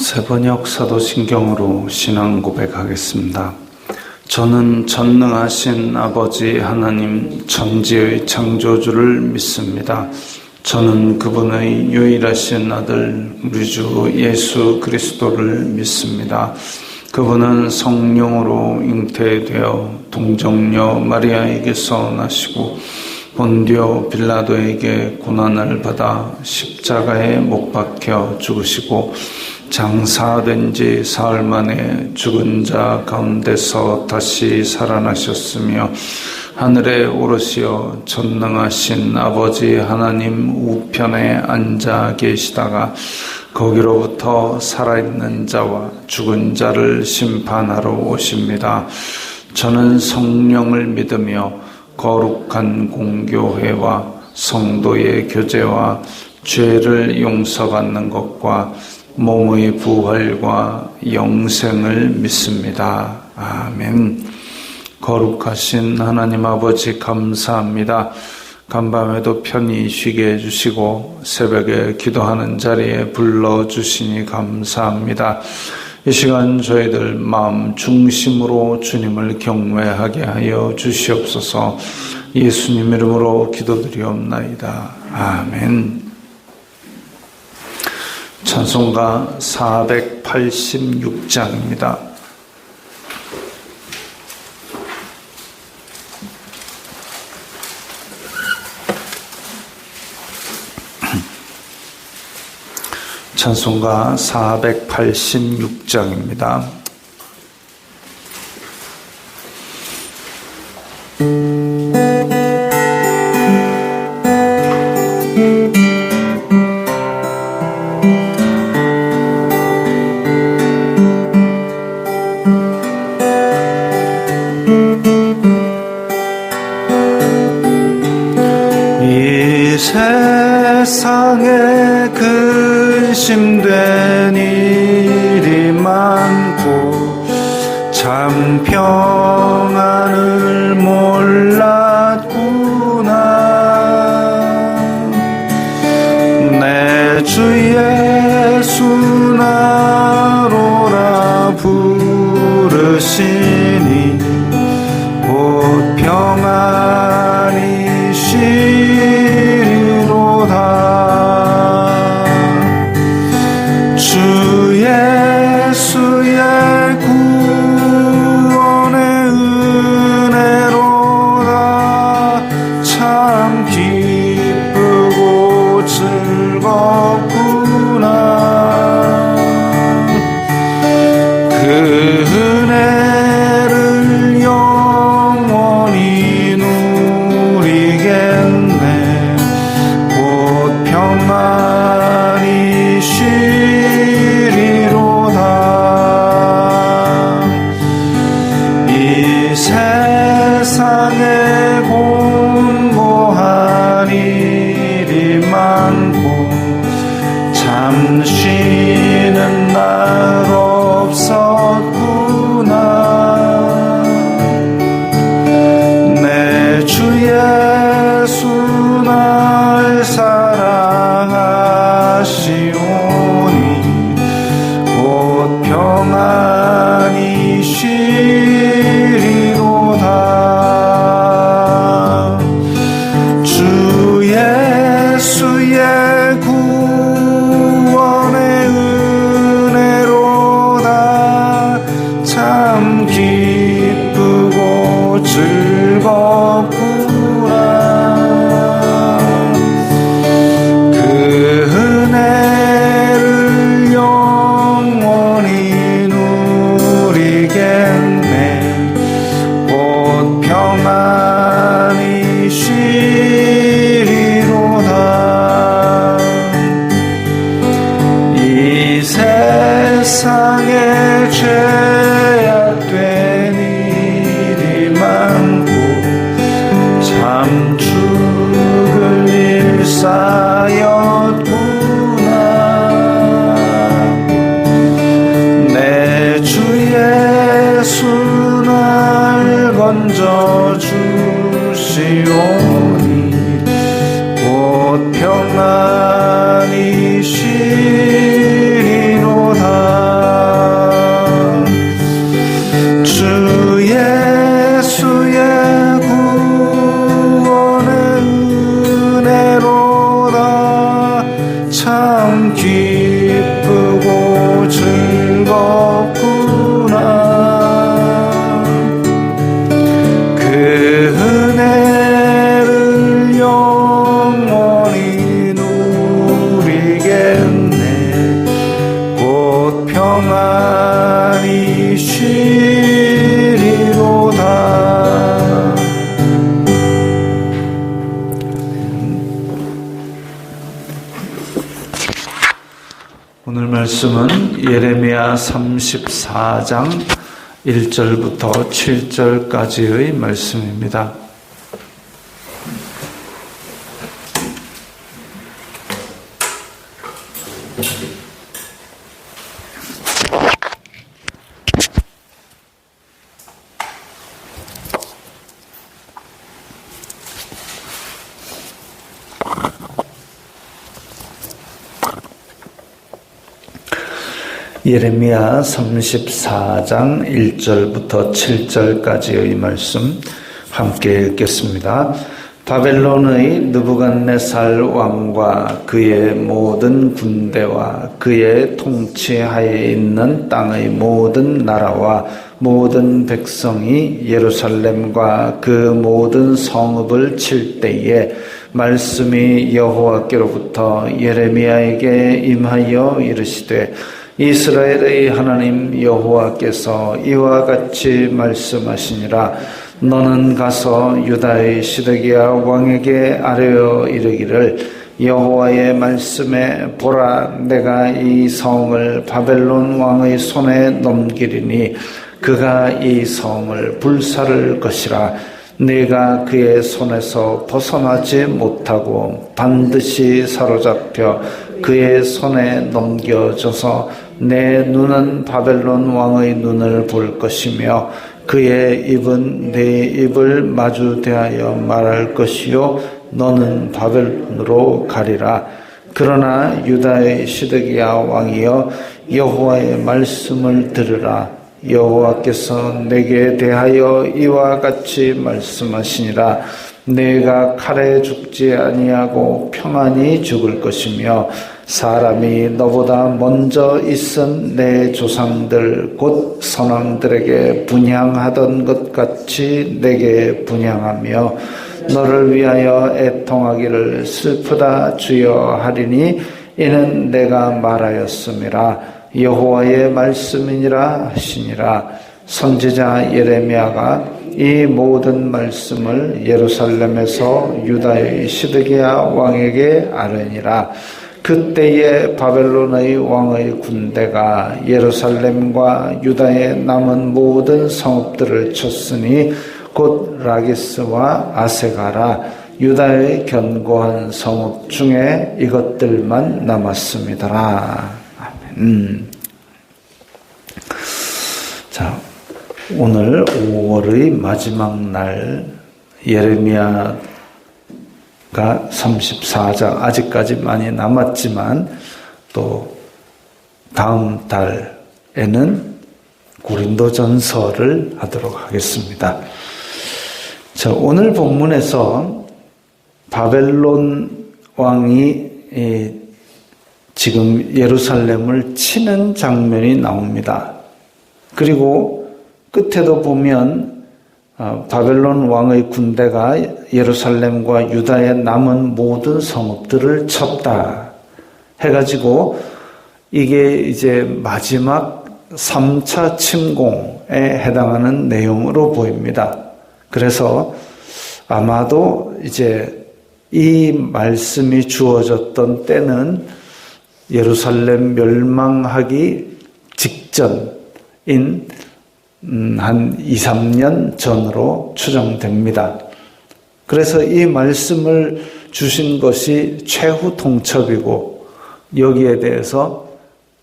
세번역 사도신경으로 신앙 고백하겠습니다. 저는 전능하신 아버지 하나님 천지의 창조주를 믿습니다. 저는 그분의 유일하신 아들 우리 주 예수 그리스도를 믿습니다. 그분은 성령으로 잉태되어 동정녀 마리아에게서 나시고 본디오 빌라도에게 고난을 받아 십자가에 못 박혀 죽으시고 장사된 지 사흘 만에 죽은 자 가운데서 다시 살아나셨으며 하늘에 오르시어 전능하신 아버지 하나님 우편에 앉아 계시다가 거기로부터 살아있는 자와 죽은 자를 심판하러 오십니다. 저는 성령을 믿으며 거룩한 공교회와 성도의 교제와 죄를 용서받는 것과 몸의 부활과 영생을 믿습니다. 아멘. 거룩하신 하나님 아버지 감사합니다. 간밤에도 편히 쉬게 해주시고 새벽에 기도하는 자리에 불러주시니 감사합니다. 이 시간 저희들 마음 중심으로 주님을 경외하게 하여 주시옵소서. 예수님 이름으로 기도드리옵나이다. 아멘. 찬송가 486장입니다. 찬송가 486장입니다. 이 세상에 근심된 일이 많고 참 평안을 몰랐구나. 내 주 예수 나로라 부르시니 곧 평안이 쉬리로다. 주 예수의 구원의 은혜로다. 참 기쁘고 즐겁구나. 그 은혜를 영원히 누리겠네. 곧 평안이 쉬리로다. 이 세상에 공고한 일이 많고 오늘 말씀은 예레미야 34장 1절부터 7절까지의 말씀입니다. 예레미야 34장 1절부터 7절까지의 말씀 함께 읽겠습니다. 바벨론의 느부갓네살 왕과 그의 모든 군대와 그의 통치하에 있는 땅의 모든 나라와 모든 백성이 예루살렘과 그 모든 성읍을 칠 때에 말씀이 여호와께로부터 예레미야에게 임하여 이르시되 이스라엘의 하나님 여호와께서 이와 같이 말씀하시니라. 너는 가서 유다의 시드기야 왕에게 아뢰어 이르기를 여호와의 말씀에 보라, 내가 이 성을 바벨론 왕의 손에 넘기리니 그가 이 성을 불사를 것이라. 네가 그의 손에서 벗어나지 못하고 반드시 사로잡혀 그의 손에 넘겨져서 내 눈은 바벨론 왕의 눈을 볼 것이며 그의 입은 내 입을 마주 대하여 말할 것이요 너는 바벨론으로 가리라. 그러나 유다의 시드기야 왕이여 여호와의 말씀을 들으라. 여호와께서 내게 대하여 이와 같이 말씀하시니라. 내가 칼에 죽지 아니하고 평안히 죽을 것이며 사람이 너보다 먼저 있은 내 조상들 곧 선왕들에게 분향하던 것 같이 내게 분향하며 너를 위하여 애통하기를 슬프다 주여 하리니 이는 내가 말하였음이라. 여호와의 말씀이니라 하시니라. 선지자 예레미야가 이 모든 말씀을 예루살렘에서 유다의 시드기야 왕에게 아뢰니라. 그때에 바벨론의 왕의 군대가 예루살렘과 유다의 남은 모든 성읍들을 쳤으니 곧 라기스와 아세가라. 유다의 견고한 성읍 중에 이것들만 남았습니다. 아멘. 자, 오늘 5월의 마지막 날 예레미야가 34장 아직까지 많이 남았지만 또 다음 달에는 고린도전서를 하도록 하겠습니다. 자, 오늘 본문에서 바벨론 왕이 지금 예루살렘을 치는 장면이 나옵니다. 그리고 끝에도 보면 바벨론 왕의 군대가 예루살렘과 유다의 남은 모든 성읍들을 쳤다 해가지고 이게 이제 마지막 3차 침공에 해당하는 내용으로 보입니다. 그래서 아마도 이제 이 말씀이 주어졌던 때는 예루살렘 멸망하기 직전인 한 2, 3년 전으로 추정됩니다. 그래서 이 말씀을 주신 것이 최후 통첩이고 여기에 대해서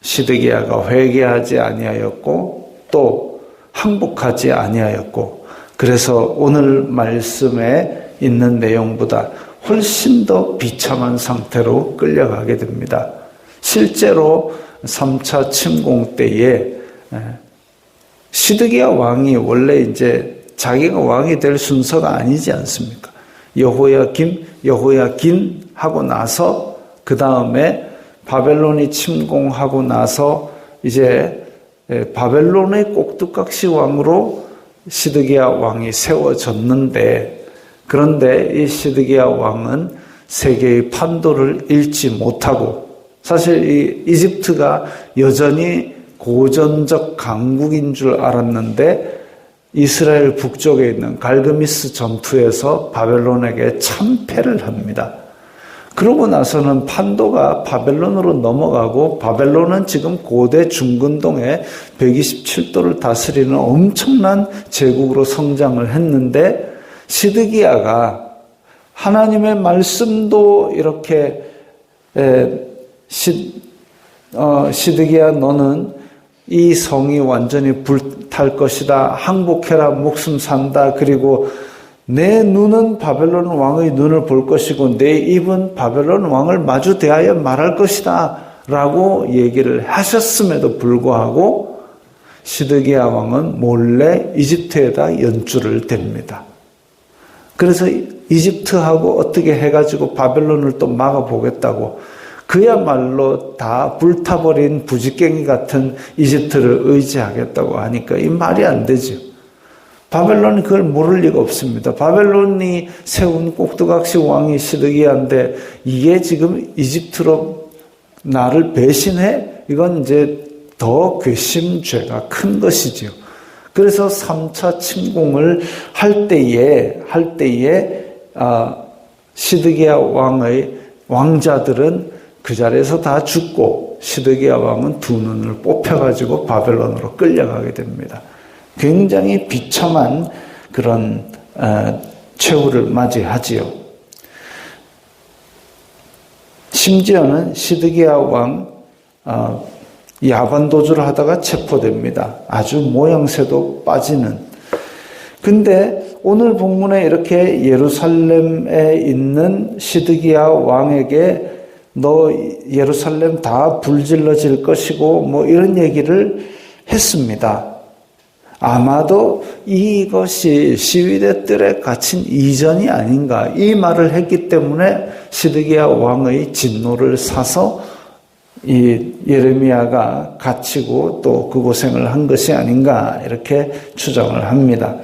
시드기야가 회개하지 아니하였고 또 항복하지 아니하였고 그래서 오늘 말씀에 있는 내용보다 훨씬 더 비참한 상태로 끌려가게 됩니다. 실제로 3차 침공 때에 시드기야 왕이 원래 이제 자기가 왕이 될 순서가 아니지 않습니까? 여호야긴 하고 나서 그 다음에 바벨론이 침공하고 나서 이제 바벨론의 꼭두각시 왕으로 시드기야 왕이 세워졌는데 그런데 이 시드기야 왕은 세계의 판도를 잃지 못하고 사실 이 이집트가 여전히 고전적 강국인 줄 알았는데 이스라엘 북쪽에 있는 갈그미스 전투에서 바벨론에게 참패를 합니다. 그러고 나서는 판도가 바벨론으로 넘어가고, 바벨론은 지금 고대 중근동에 127도를 다스리는 엄청난 제국으로 성장을 했는데, 시드기야가 하나님의 말씀도 이렇게 시드기야 너는 이 성이 완전히 불탈 것이다. 항복해라. 목숨 산다. 그리고 내 눈은 바벨론 왕의 눈을 볼 것이고 내 입은 바벨론 왕을 마주 대하여 말할 것이다. 라고 얘기를 하셨음에도 불구하고 시드기야 왕은 몰래 이집트에다 연주를 댑니다. 그래서 이집트하고 어떻게 해가지고 바벨론을 또 막아보겠다고 그야말로 다 불타버린 부지깽이 같은 이집트를 의지하겠다고 하니까 이 말이 안 되죠. 바벨론이 그걸 모를 리가 없습니다. 바벨론이 세운 꼭두각시 왕이 시드기야인데 이게 지금 이집트로 나를 배신해? 이건 이제 더 괘씸죄가 큰 것이지요. 그래서 3차 침공을 할 때에 시드기야 왕의 왕자들은 그 자리에서 다 죽고 시드기야 왕은 두 눈을 뽑혀가지고 바벨론으로 끌려가게 됩니다. 굉장히 비참한 그런 최후를 맞이하지요. 심지어는 시드기야 왕 야반도주를 하다가 체포됩니다. 아주 모양새도 빠지는. 근데 오늘 본문에 이렇게 예루살렘에 있는 시드기야 왕에게 너 예루살렘 다 불질러질 것이고 뭐 이런 얘기를 했습니다. 아마도 이것이 시위대 뜰에 갇힌 이전이 아닌가, 이 말을 했기 때문에 시드기야 왕의 진노를 사서 이 예레미야가 갇히고 또 그 고생을 한 것이 아닌가 이렇게 추정을 합니다.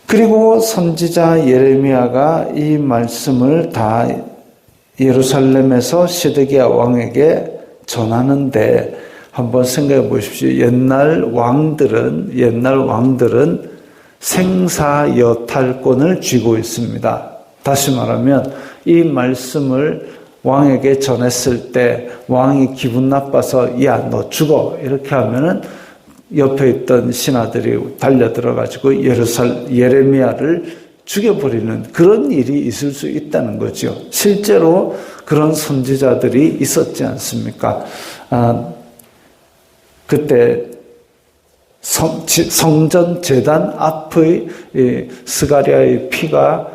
그리고 선지자 예레미야가 이 말씀을 다 예루살렘에서 시드기야 왕에게 전하는데 한번 생각해 보십시오. 옛날 왕들은 생사여탈권을 쥐고 있습니다. 다시 말하면 이 말씀을 왕에게 전했을 때 왕이 기분 나빠서 야, 너 죽어 이렇게 하면은 옆에 있던 신하들이 달려들어가지고 예레미야를 죽여버리는 그런 일이 있을 수 있다는 거죠. 실제로 그런 선지자들이 있었지 않습니까? 그때 성전 제단 앞의 스가랴의 피가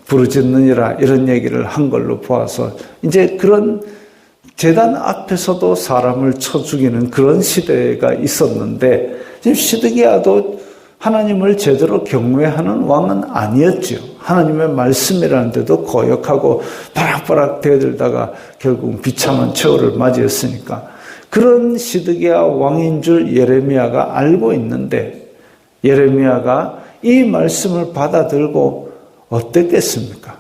부르짖느니라 이런 얘기를 한 걸로 보아서 이제 그런 제단 앞에서도 사람을 쳐 죽이는 그런 시대가 있었는데 지금 시드기야도 하나님을 제대로 경외하는 왕은 아니었죠. 하나님의 말씀이라는데도 거역하고 바락바락 대들다가 결국 비참한 최후를 맞이했으니까 그런 시드기야 왕인 줄 예레미야가 알고 있는데 예레미야가 이 말씀을 받아들고 어땠겠습니까?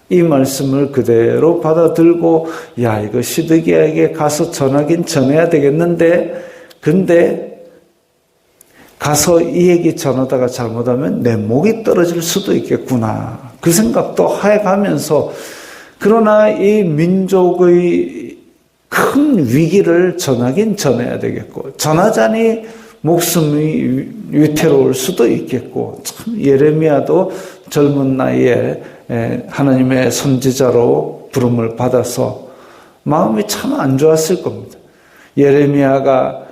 이 말씀을 그대로 받아들고 야, 이거 시드기야에게 가서 전하긴 전해야 되겠는데 근데 가서 이 얘기 전하다가 잘못하면 내 목이 떨어질 수도 있겠구나. 그 생각도 해가면서 그러나 이 민족의 큰 위기를 전하긴 전해야 되겠고 전하자니 목숨이 위태로울 수도 있겠고 참 예레미야도 젊은 나이에 하나님의 선지자로 부름을 받아서 마음이 참 안 좋았을 겁니다. 예레미야가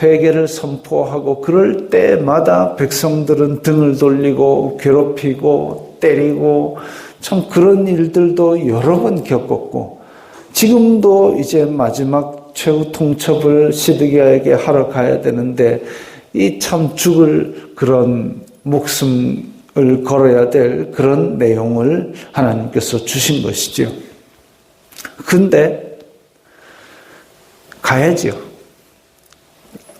회개를 선포하고 그럴 때마다 백성들은 등을 돌리고 괴롭히고 때리고 참 그런 일들도 여러 번 겪었고 지금도 이제 마지막 최후 통첩을 시드기야에게 하러 가야 되는데 이 참 죽을 그런 목숨을 걸어야 될 그런 내용을 하나님께서 주신 것이죠. 근데 가야지요.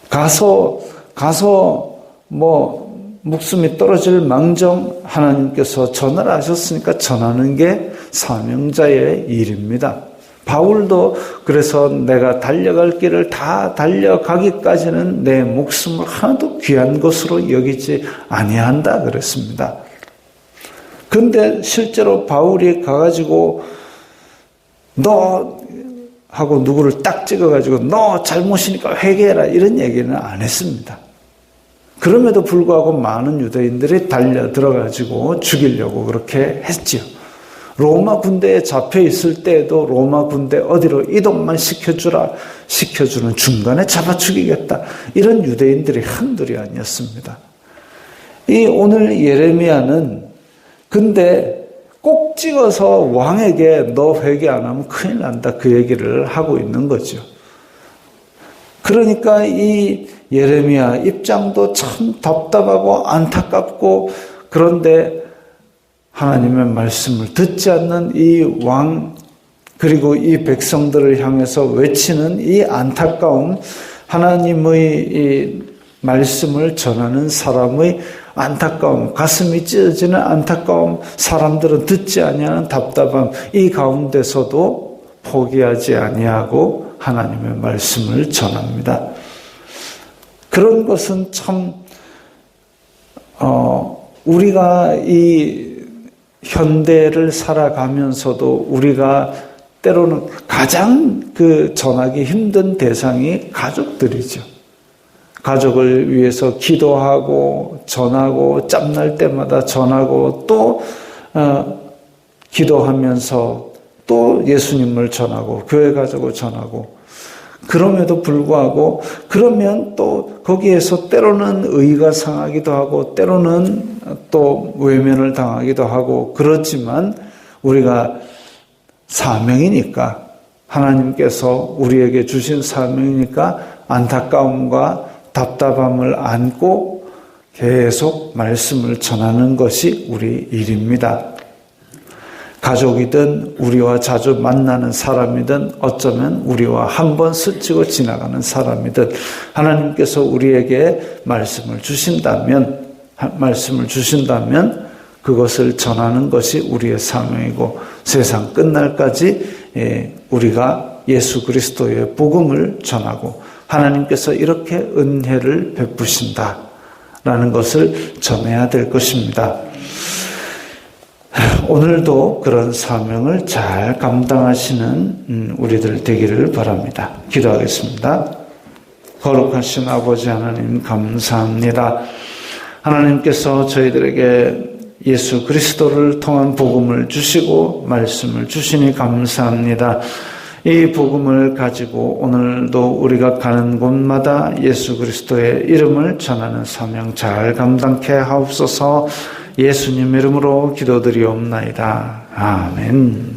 가서 목숨이 떨어질 망정 하나님께서 전화를 하셨으니까 전하는 게 사명자의 일입니다. 바울도 그래서 내가 달려갈 길을 다 달려가기까지는 내 목숨을 하나도 귀한 것으로 여기지 아니한다 그랬습니다. 근데 실제로 바울이 가가지고 너 하고 누구를 딱 찍어가지고 너 잘못이니까 회개해라 이런 얘기는 안 했습니다. 그럼에도 불구하고 많은 유대인들이 달려 들어가지고 죽이려고 그렇게 했지요. 로마 군대에 잡혀 있을 때에도 로마 군대 어디로 이동만 시켜주는 중간에 잡아 죽이겠다. 이런 유대인들이 한둘이 아니었습니다. 이 오늘 예레미야는 근데 꼭 찍어서 왕에게 너 회개 안 하면 큰일 난다. 그 얘기를 하고 있는 거죠. 그러니까 이 예레미야 입장도 참 답답하고 안타깝고 그런데 하나님의 말씀을 듣지 않는 이 왕 그리고 이 백성들을 향해서 외치는 이 안타까움 하나님의 이 말씀을 전하는 사람의 안타까움 가슴이 찢어지는 안타까움 사람들은 듣지 아니하는 답답함 이 가운데서도 포기하지 아니하고 하나님의 말씀을 전합니다. 그런 것은 참 우리가 이 현대를 살아가면서도 우리가 때로는 가장 전하기 힘든 대상이 가족들이죠. 가족을 위해서 기도하고 전하고 짬날 때마다 전하고 또 기도하면서 또 예수님을 전하고 교회 가족을 전하고 그럼에도 불구하고 그러면 또 거기에서 때로는 의가 상하기도 하고 때로는 또 외면을 당하기도 하고 그렇지만 우리가 사명이니까 하나님께서 우리에게 주신 사명이니까 안타까움과 답답함을 안고 계속 말씀을 전하는 것이 우리 일입니다. 가족이든 우리와 자주 만나는 사람이든 어쩌면 우리와 한 번 스치고 지나가는 사람이든 하나님께서 우리에게 말씀을 주신다면 그것을 전하는 것이 우리의 사명이고 세상 끝날까지 우리가 예수 그리스도의 복음을 전하고 하나님께서 이렇게 은혜를 베푸신다라는 것을 전해야 될 것입니다. 오늘도 그런 사명을 잘 감당하시는 우리들 되기를 바랍니다. 기도하겠습니다. 거룩하신 아버지 하나님 감사합니다. 하나님께서 저희들에게 예수 그리스도를 통한 복음을 주시고 말씀을 주시니 감사합니다. 이 복음을 가지고 오늘도 우리가 가는 곳마다 예수 그리스도의 이름을 전하는 사명 잘 감당케 하옵소서. 예수님 이름으로 기도드리옵나이다. 아멘.